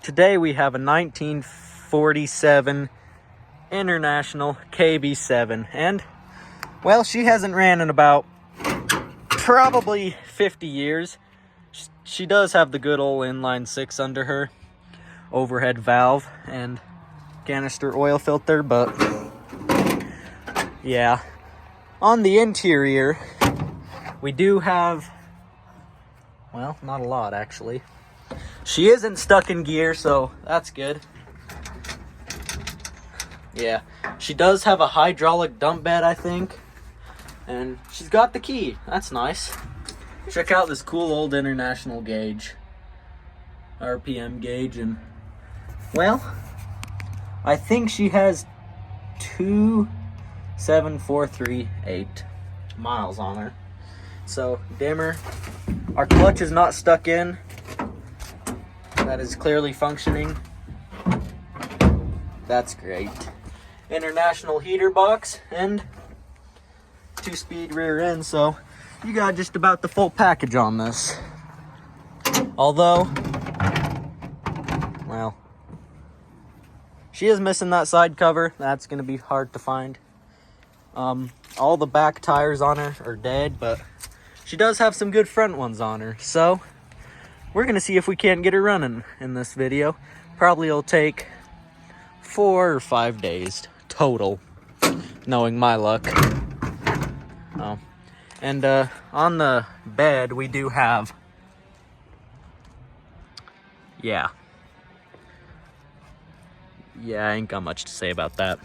Today we have a 1947 International KB-7, and well, she hasn't ran in about probably 50 years. She does have the good old inline 6 under her, overhead valve and canister oil filter, but yeah. On the interior, we do have, well, not a lot actually. She isn't stuck in gear, so that's good. Yeah, she does have a hydraulic dump bed, I think. And she's got the key. That's nice. Check out this cool old International gauge. RPM gauge. And, well, I think she has 2,743.8 miles on her. So, dimmer. Our clutch is not stuck in. That is clearly functioning. That's great. International heater box and 2-speed rear end, so you got just about the full package on this. Although, well, she is missing that side cover. That's going to be hard to find. All the back tires on her are dead, but she does have some good front ones on her. So we're going to see if we can't get her running in this video. Probably will take 4 or 5 days total, knowing my luck. Oh. And on the bed we do have, yeah, I ain't got much to say about that.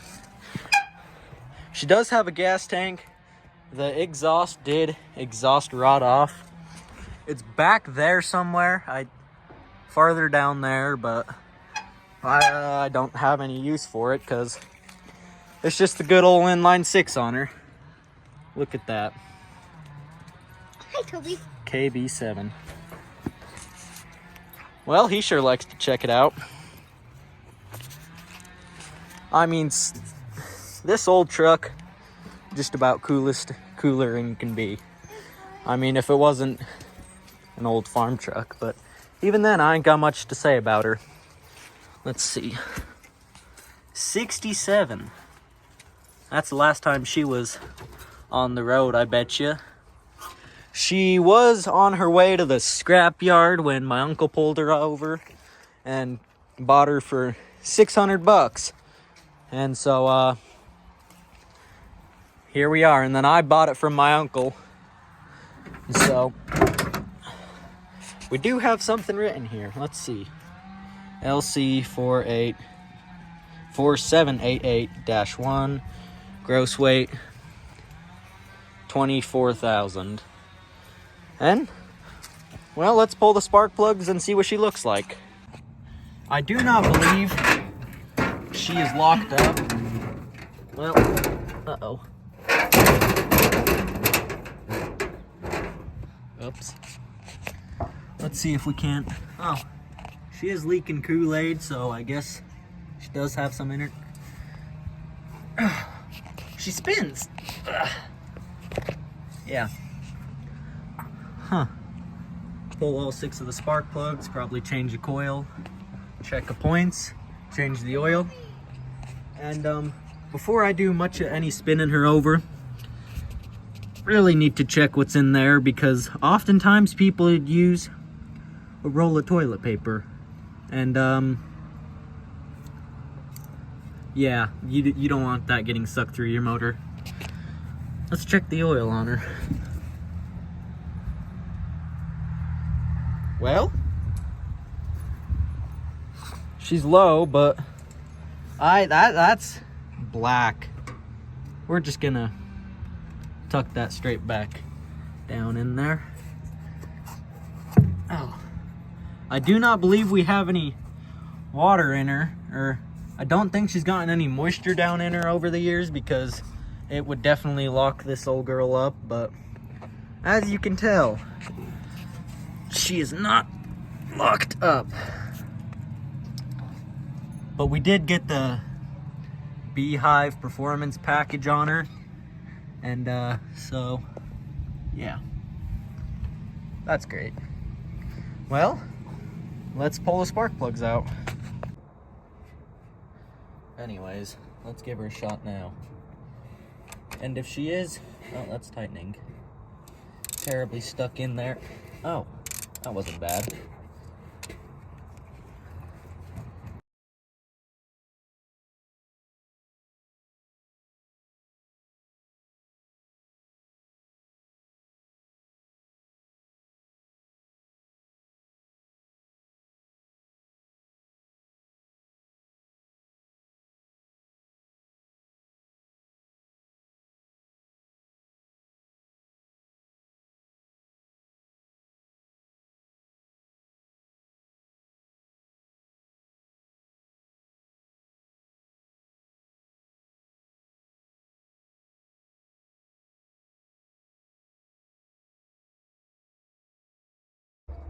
She does have a gas tank. The exhaust did exhaust rot off. It's back there somewhere, farther down there, but I don't have any use for it because it's just the good old inline 6 on her. Look at that. Hi, Toby. KB-7. Well, he sure likes to check it out. I mean, this old truck, just about cooler than can be. I mean, if it wasn't an old farm truck, but even then, I ain't got much to say about her. Let's see. 67. That's the last time she was on the road, I bet you. She was on her way to the scrap yard when my uncle pulled her over and bought her for $600. And so, here we are. And then I bought it from my uncle. So, we do have something written here. Let's see. LC 4788-1, gross weight 24,000. And, well, let's pull the spark plugs and see what she looks like. I do not believe she is locked up. Well, uh-oh. Oops. Let's see if we can't. Oh, she is leaking Kool-Aid, so I guess she does have some in her. She spins. Yeah. Huh. Pull all 6 of the spark plugs, probably change the coil, check the points, change the oil. And before I do much of any spinning her over, really need to check what's in there, because oftentimes people use a roll of toilet paper. And yeah, you don't want that getting sucked through your motor. Let's check the oil on her. Well, she's low, but that's black. We're just gonna tuck that straight back down in there. Oh, I do not believe we have any water in her, or I don't think she's gotten any moisture down in her over the years, because it would definitely lock this old girl up. But as you can tell, she is not locked up. But we did get the Beehive Performance package on her. And so, yeah. That's great. Well, let's pull the spark plugs out. Anyways, let's give her a shot now. And if she is, oh, that's tightening. Terribly stuck in there. Oh, that wasn't bad.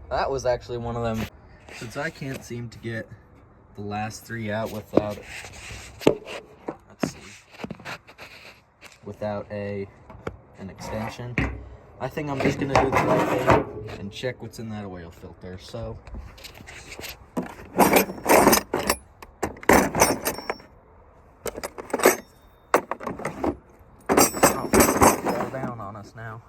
That was actually one of them. Since I can't seem to get the last 3 out without, let's see, without an extension, I think I'm just gonna do the right thing and check what's in that oil filter. So, fall down on us now.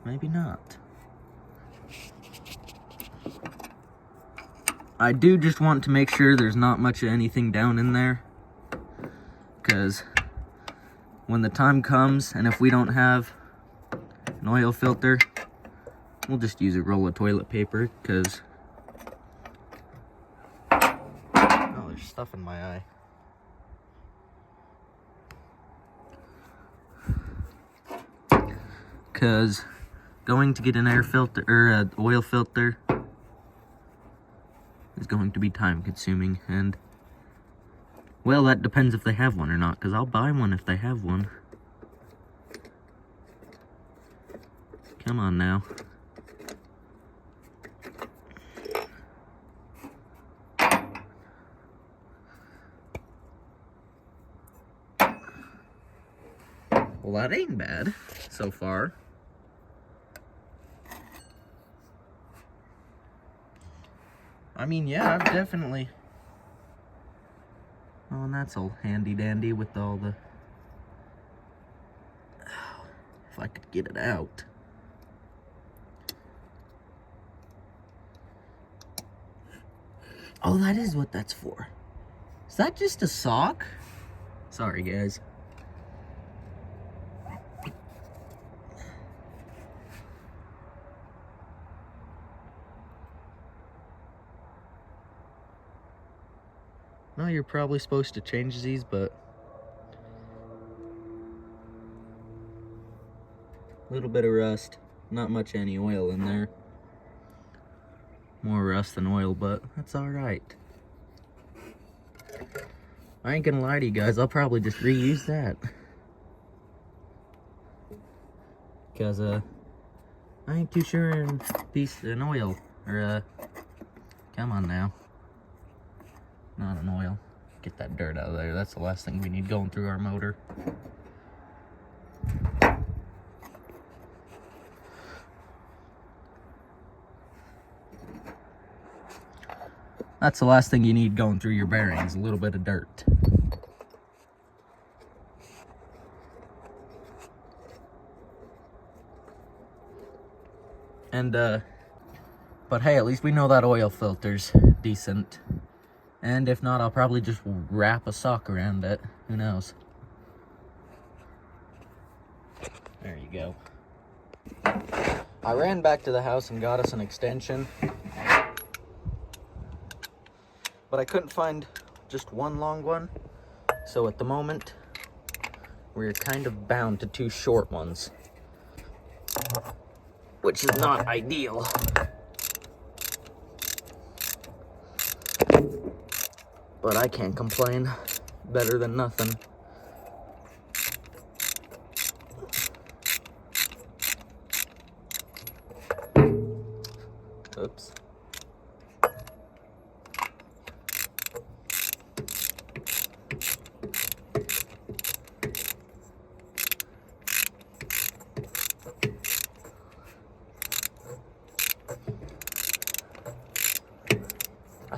Maybe not. I do just want to make sure there's not much of anything down in there, because when the time comes and if we don't have an oil filter, we'll just use a roll of toilet paper, because oh, there's stuff in my eye. Because going to get an air filter or an oil filter is going to be time consuming, and well, that depends if they have one or not, because I'll buy one if they have one. Come on now. Well, that ain't bad so far. I mean, yeah, I've definitely... Oh, and that's all handy-dandy with all the... If I could get it out. Oh, that is what that's for. Is that just a sock? Sorry, guys. No, you're probably supposed to change these, but a little bit of rust. Not much any oil in there. More rust than oil, but that's alright. I ain't gonna lie to you guys, I'll probably just reuse that. Because, I ain't too sure in oil, or, come on now. Not an oil. Get that dirt out of there. That's the last thing we need going through our motor. That's the last thing you need going through your bearings, a little bit of dirt. And, but hey, at least we know that oil filter's decent. And if not, I'll probably just wrap a sock around it. Who knows? There you go. I ran back to the house and got us an extension. But I couldn't find just one long one. So at the moment, we're kind of bound to 2 short ones. Which is not ideal. But I can't complain. Better than nothing. Oops.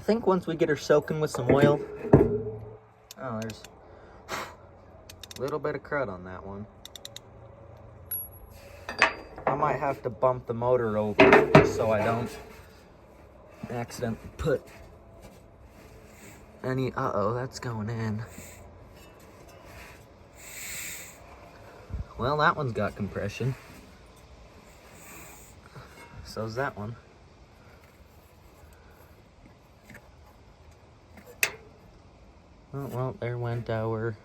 think once we get her soaking with some oil... Oh, there's a little bit of crud on that one. I might have to bump the motor over just so I don't accidentally put any... Uh-oh, that's going in. Well, that one's got compression. So's that one. Oh, well, there went our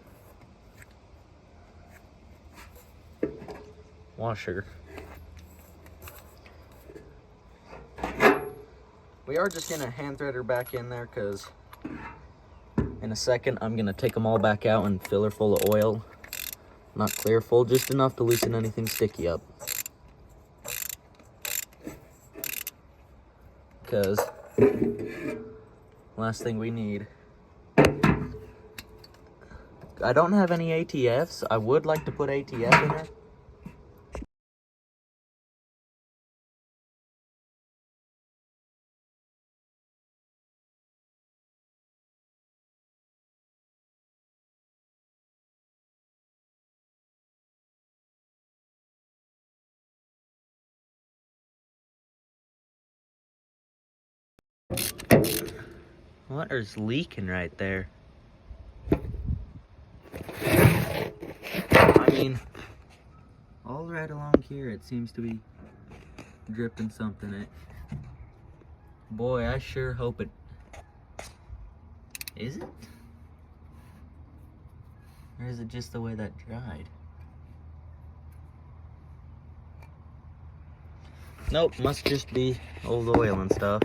washer. We are just gonna hand thread her back in there because in a second I'm gonna take them all back out and fill her full of oil. Not clear full, just enough to loosen anything sticky up. Because last thing we need. I don't have any ATFs. I would like to put ATF in her. What is leaking right there? I mean, all right along here it seems to be dripping something. Boy, I sure hope it... Is it? Or is it just the way that dried? Nope, must just be old oil and stuff.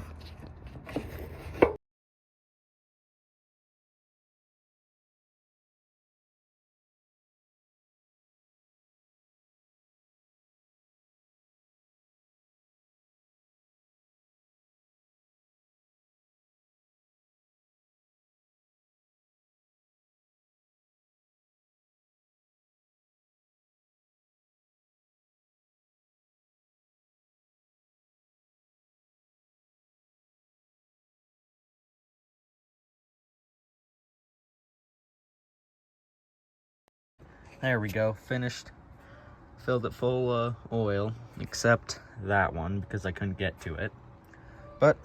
There we go, finished. Filled it full of oil, except that one because I couldn't get to it. But,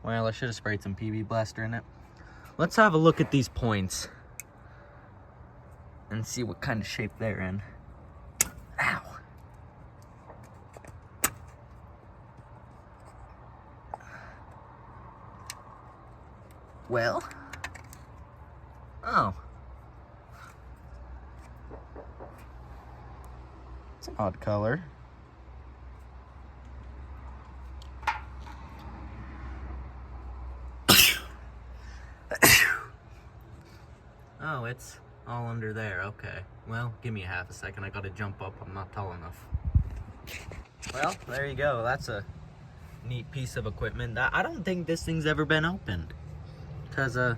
well, I should have sprayed some PB Blaster in it. Let's have a look at these points and see what kind of shape they're in. Ow. Well, oh. It's an odd color. Oh, it's all under there. Okay. Well, give me half a second. I gotta jump up. I'm not tall enough. Well, there you go. That's a neat piece of equipment. I don't think this thing's ever been opened. Because, that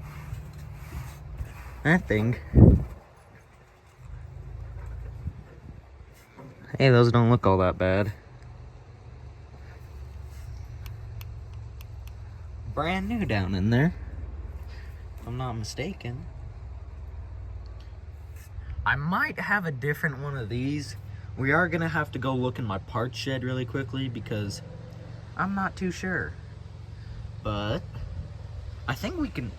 thing... Hey, those don't look all that bad. Brand new down in there, if I'm not mistaken. I might have a different one of these. We are gonna have to go look in my parts shed really quickly because I'm not too sure. But I think we can,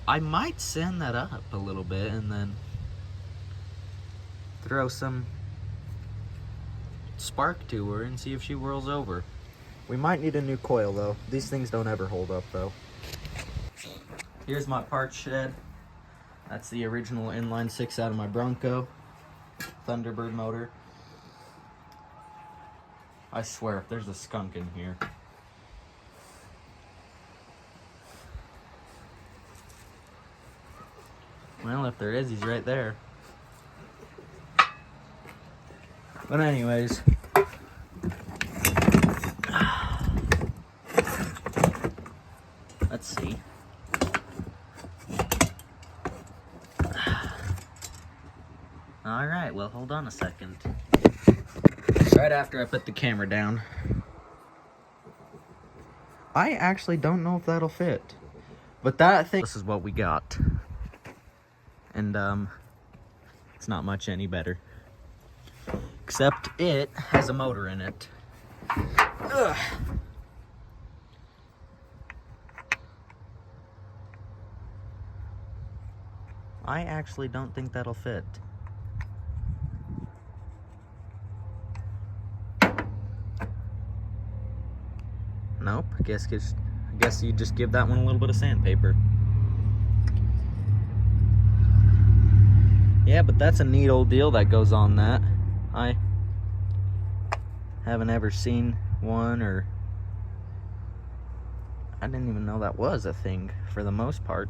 I might sand that up a little bit and then throw some spark to her and see if she whirls over. We might need a new coil though. These things don't ever hold up though. Here's my parts shed. That's the original inline 6 out of my Bronco Thunderbird motor. I swear if there's a skunk in here. Well, if there is, he's right there. But anyways, let's see. All right, well, hold on a second. Right after I put the camera down. I actually don't know if that'll fit. But that thing, this is what we got. And it's not much any better. Except it has a motor in it. Ugh. I actually don't think that'll fit. Nope, I guess you just give that one a little bit of sandpaper. Yeah, but that's a neat old deal that goes on that. I haven't ever seen one, or I didn't even know that was a thing for the most part.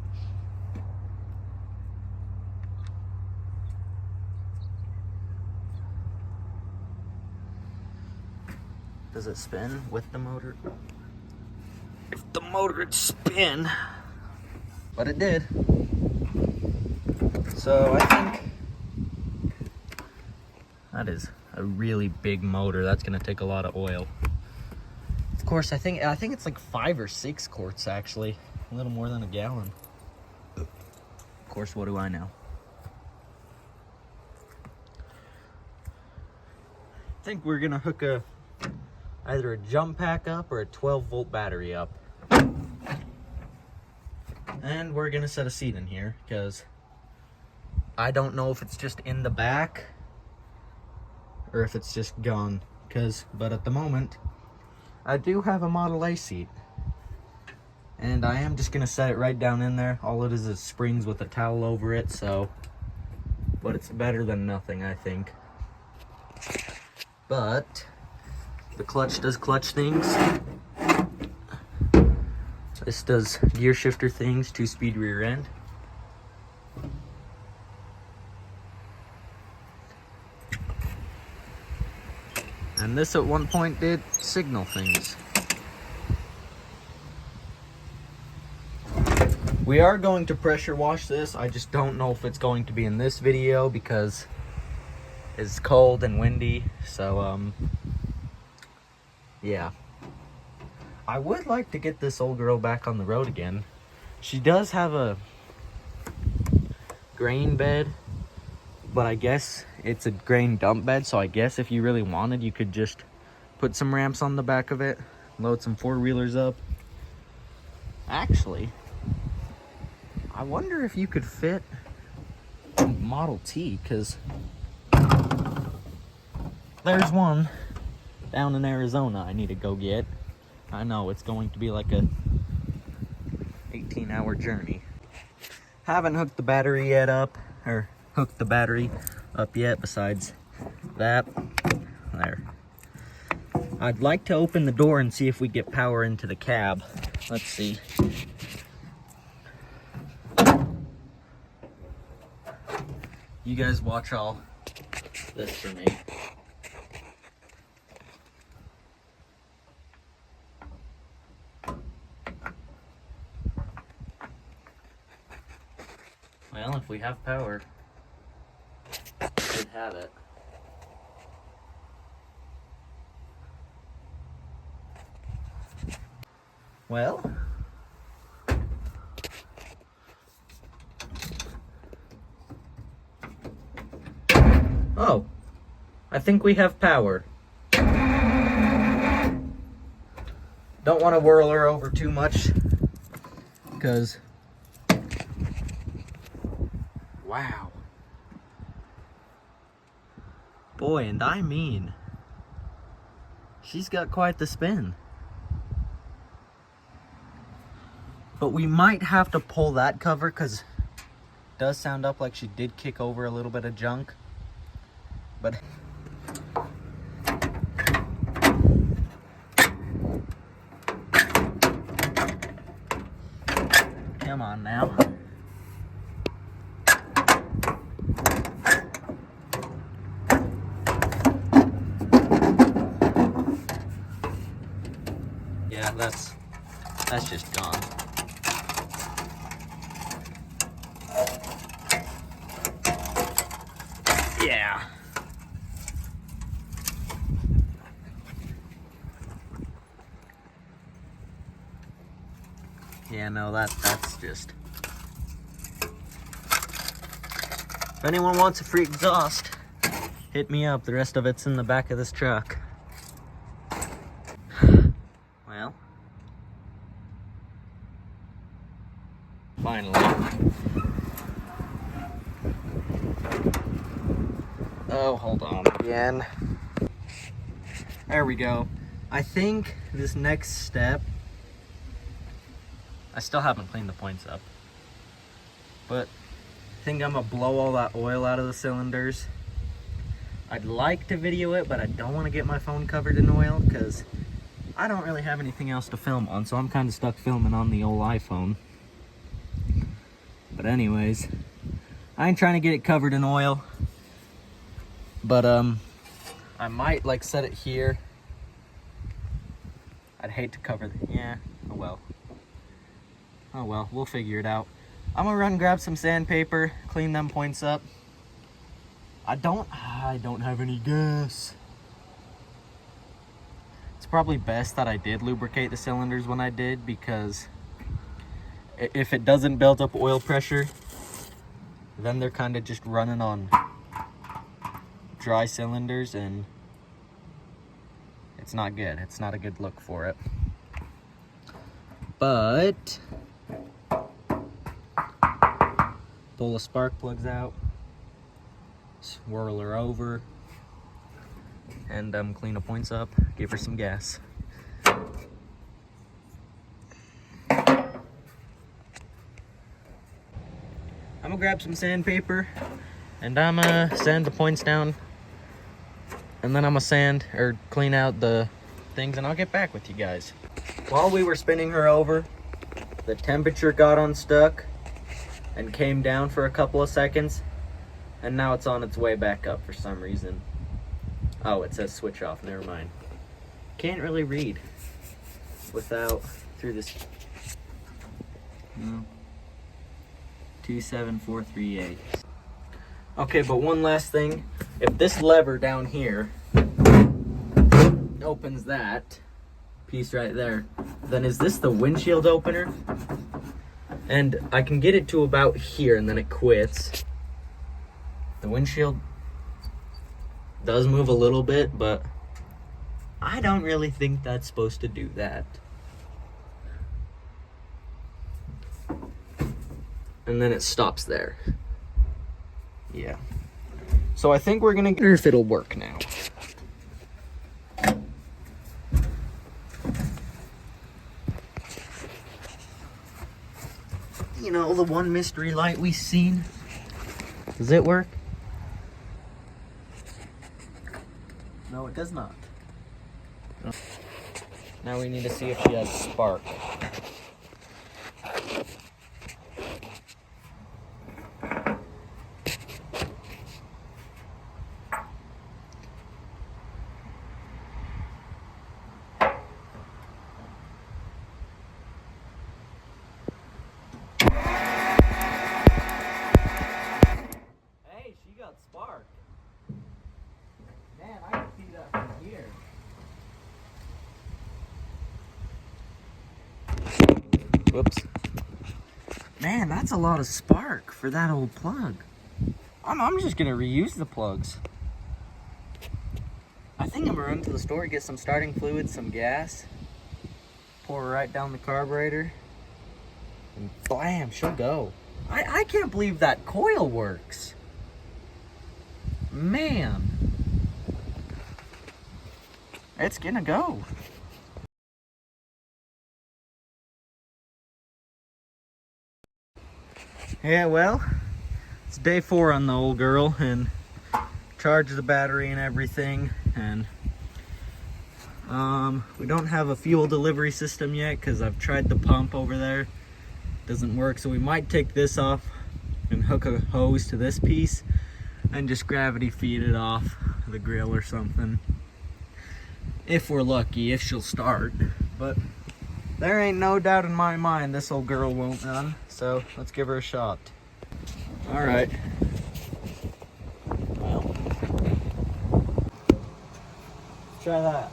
Does it spin with the motor? If the motor would spin, but it did. So I think that is a really big motor. That's gonna take a lot of oil. Of course, I think it's like 5 or 6 quarts actually, a little more than a gallon. Of course, what do I know? I think we're gonna hook either a jump pack up or a 12-volt battery up. And we're gonna set a seat in here because I don't know if it's just in the back or if it's just gone. But at the moment, I do have a Model A seat. And I am just gonna set it right down in there. All it is springs with a towel over it, but it's better than nothing, I think. But the clutch does clutch things. This does gear shifter things, 2-speed rear end. And this at one point did signal things. We are going to pressure wash this. I just don't know if it's going to be in this video because it's cold and windy. So, yeah. I would like to get this old girl back on the road again. She does have a grain bed, but I guess it's a grain dump bed, so I guess if you really wanted, you could just put some ramps on the back of it, load some 4-wheelers up. Actually, I wonder if you could fit a Model T, because there's one down in Arizona I need to go get. I know it's going to be like a 18-hour journey. Haven't hooked the battery yet up, or hooked the battery up yet besides that. There. I'd like to open the door and see if we get power into the cab. Let's see. You guys watch all this for me. Well, if we have power, we should have it. Well, oh, I think we have power. Don't want to whirl her over too much because wow. Boy, and I mean, she's got quite the spin. But we might have to pull that cover because it does sound up like she did kick over a little bit of junk. But come on now. Yeah, that's just gone. Yeah. Yeah, no, that's just... If anyone wants a free exhaust, hit me up. The rest of it's in the back of this truck. Well, finally. Oh, hold on again. There we go. I think this next step, I still haven't cleaned the points up, but I think I'm gonna blow all that oil out of the cylinders. I'd like to video it, but I don't want to get my phone covered in oil because I don't really have anything else to film on, so I'm kind of stuck filming on the old iPhone. But anyways, I ain't trying to get it covered in oil, but I might like set it here. I'd hate to cover yeah, oh well. Oh well, we'll figure it out. I'm gonna run and grab some sandpaper, clean them points up. I don't have any gas. It's probably best that I did lubricate the cylinders when I did, because if it doesn't build up oil pressure, then they're kind of just running on dry cylinders and it's not good. It's not a good look for it. But pull the spark plugs out, swirl her over, and clean the points up, give her some gas. I'm gonna grab some sandpaper and I'm gonna sand the points down, and then I'm gonna sand or clean out the things, and I'll get back with you guys. While we were spinning her over, the temperature got unstuck and came down for a couple of seconds, and now it's on its way back up for some reason. Oh, it says switch off, never mind. Can't really read without, through this, no, 27438. Okay, but one last thing. If this lever down here opens that piece right there, then is this the windshield opener? And I can get it to about here and then it quits. The windshield does move a little bit, but I don't really think that's supposed to do that. And then it stops there. Yeah. So I think we're gonna get if it'll work now. You know, the one mystery light we've seen. Does it work? No, it does not. Now we need to see if she has spark. Hey, she got spark. Man, I can see that from here. Whoops. Man, that's a lot of spark for that old plug. I'm just gonna reuse the plugs. I think I'm gonna run to the store, get some starting fluid, some gas, pour it right down the carburetor, and blam, she'll go. I can't believe that coil works. Man. It's gonna go. Yeah, well, it's day 4 on the old girl, and charged the battery and everything, and we don't have a fuel delivery system yet because I've tried the pump over there. Doesn't work, so we might take this off and hook a hose to this piece and just gravity feed it off the grill or something. If we're lucky, if she'll start. But there ain't no doubt in my mind this old girl won't run, so let's give her a shot. Alright. Well, try that.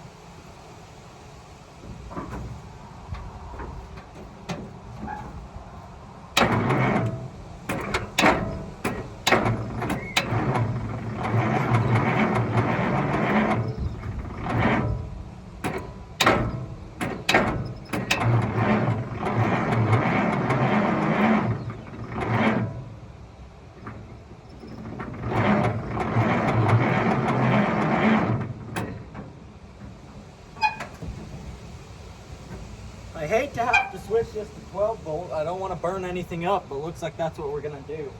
I hate to have to switch this to 12 volt. I don't want to burn anything up, but looks like that's what we're gonna do.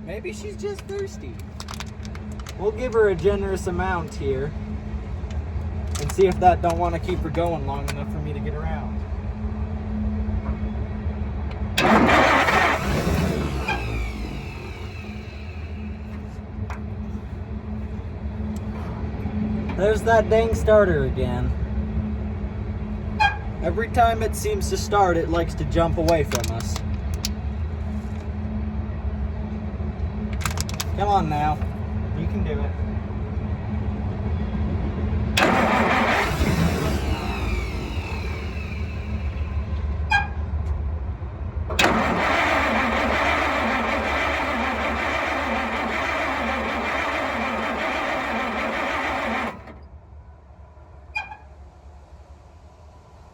Maybe she's just thirsty. We'll give her a generous amount here and see if that don't want to keep her going long enough for me to get around. There's that dang starter again. Every time it seems to start, it likes to jump away from us. Come on now. You can do it.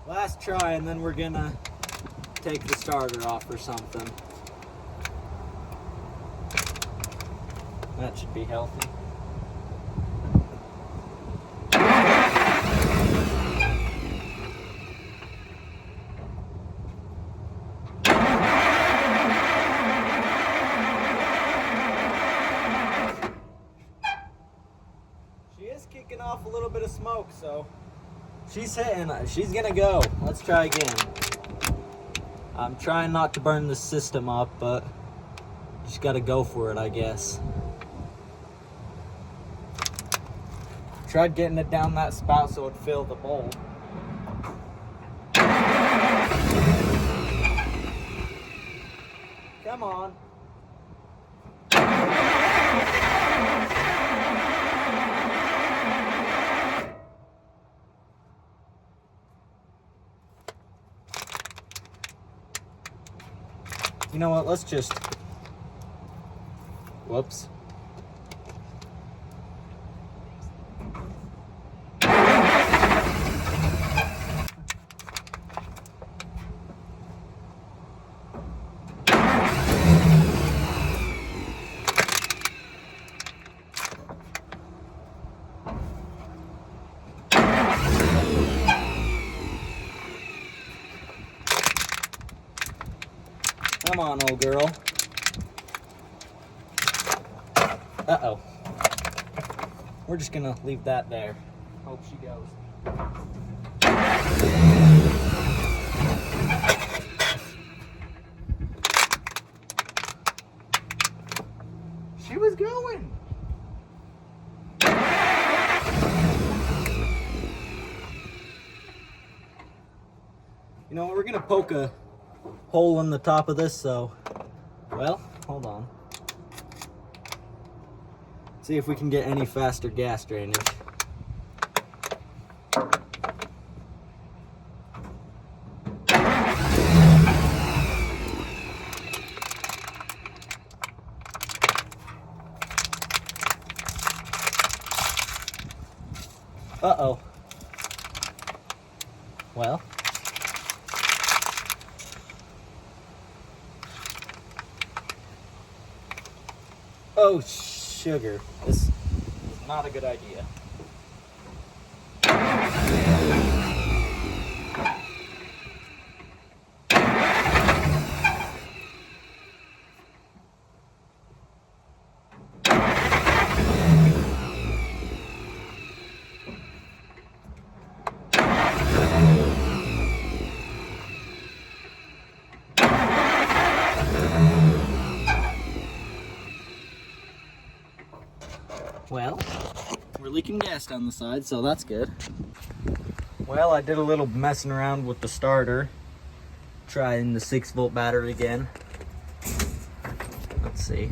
Last try, and then we're gonna take the starter off or something. That should be healthy. She is kicking off a little bit of smoke, so she's hitting. She's gonna go. Let's try again. I'm trying not to burn the system up, but just gotta go for it, I guess. Tried getting it down that spout so it'd fill the bowl. Come on. You know what, let's just... Whoops. Come on, old girl. Uh-oh. We're just gonna leave that there. Hope she goes. She was going. You know what, we're gonna poke a hole in the top of this, so, well, hold on. See if we can get any faster gas drainage. Uh-oh. Well. Oh, sugar. This is not a good idea. Well, we're leaking gas down the side, so that's good. Well, I did a little messing around with the starter, trying the 6-volt battery again. Let's see.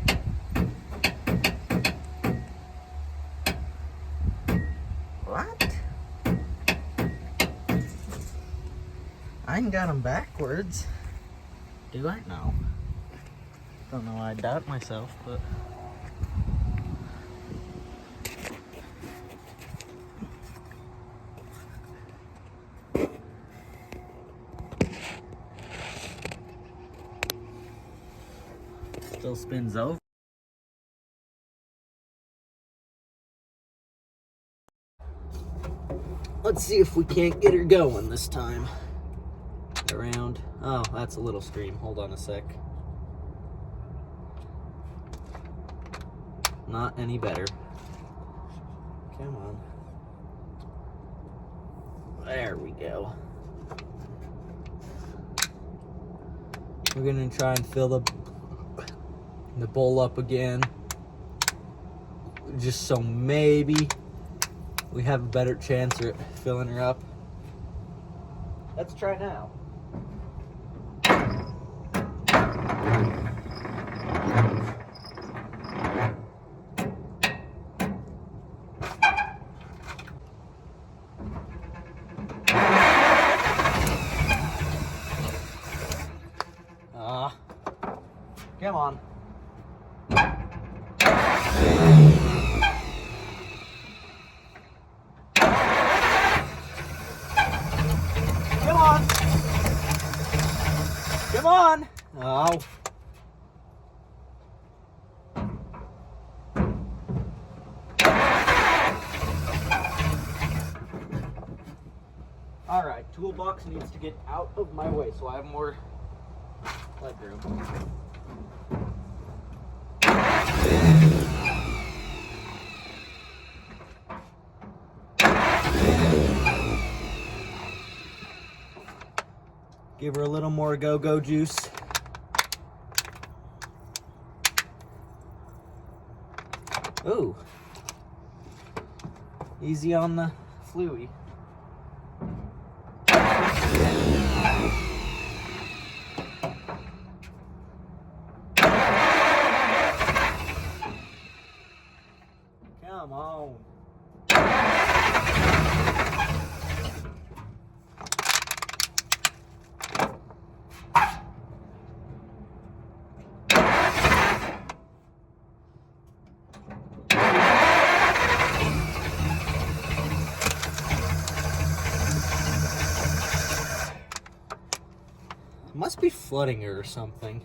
What? I ain't got them backwards. Do I? No. Don't know why I doubt myself, but... Still spins over. Let's see if we can't get her going this time. Around. Oh, that's a little stream. Hold on a sec. Not any better. Come on. There we go. We're gonna try and fill the bowl up again, just so maybe we have a better chance at filling her up. Let's try now. Come on. Come on. Come on. Oh. All right, toolbox needs to get out of my way so I have more legroom. Give her a little more go-go juice. Ooh. Easy on the fluey. Come on. Must be flooding her or something.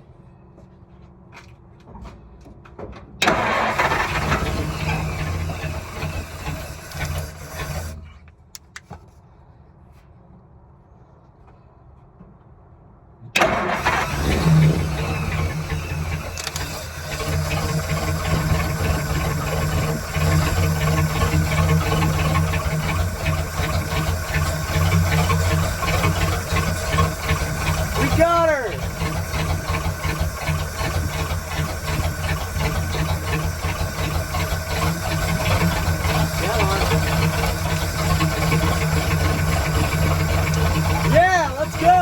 Got her! Come on. Yeah, let's go!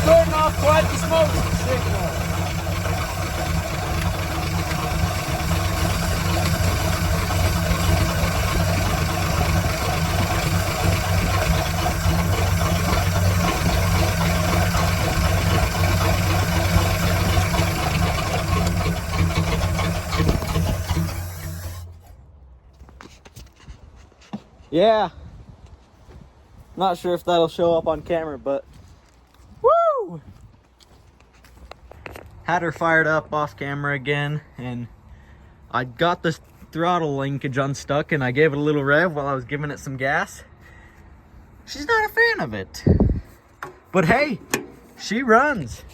Putting off quite the smoke signal. Yeah. Not sure if that'll show up on camera, but had her fired up off camera again, and I got the throttle linkage unstuck, and I gave it a little rev while I was giving it some gas. She's not a fan of it. But hey, she runs.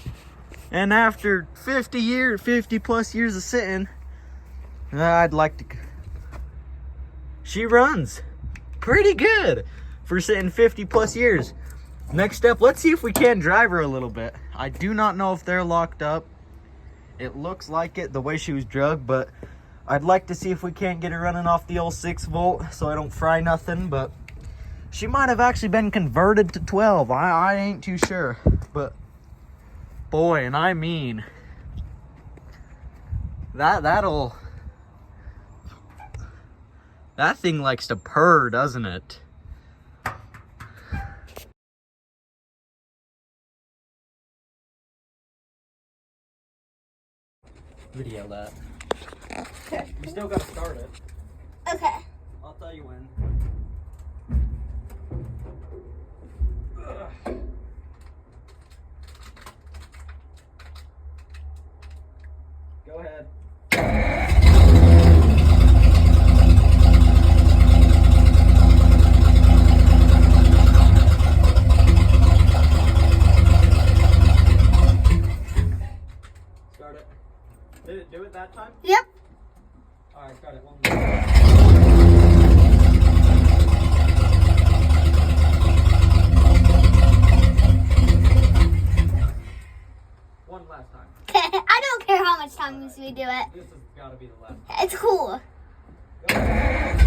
And after 50 plus years of sitting, I'd like to... She runs pretty good for sitting 50 plus years. Next step, let's see if we can drive her a little bit. I do not know if they're locked up. It looks like it, the way she was drugged, but I'd like to see if we can't get her running off the old 6-volt so I don't fry nothing, but she might have actually been converted to 12. I ain't too sure, but boy, and I mean, that thing likes to purr, doesn't it? Video that. Okay. You still gotta start it. Okay. I'll tell you when. Go ahead. Start it. Did it do it that time? Yep. Alright, start it. One more. One last time. I don't care how much times we do it. This has got to be the last. It's cool. Go ahead.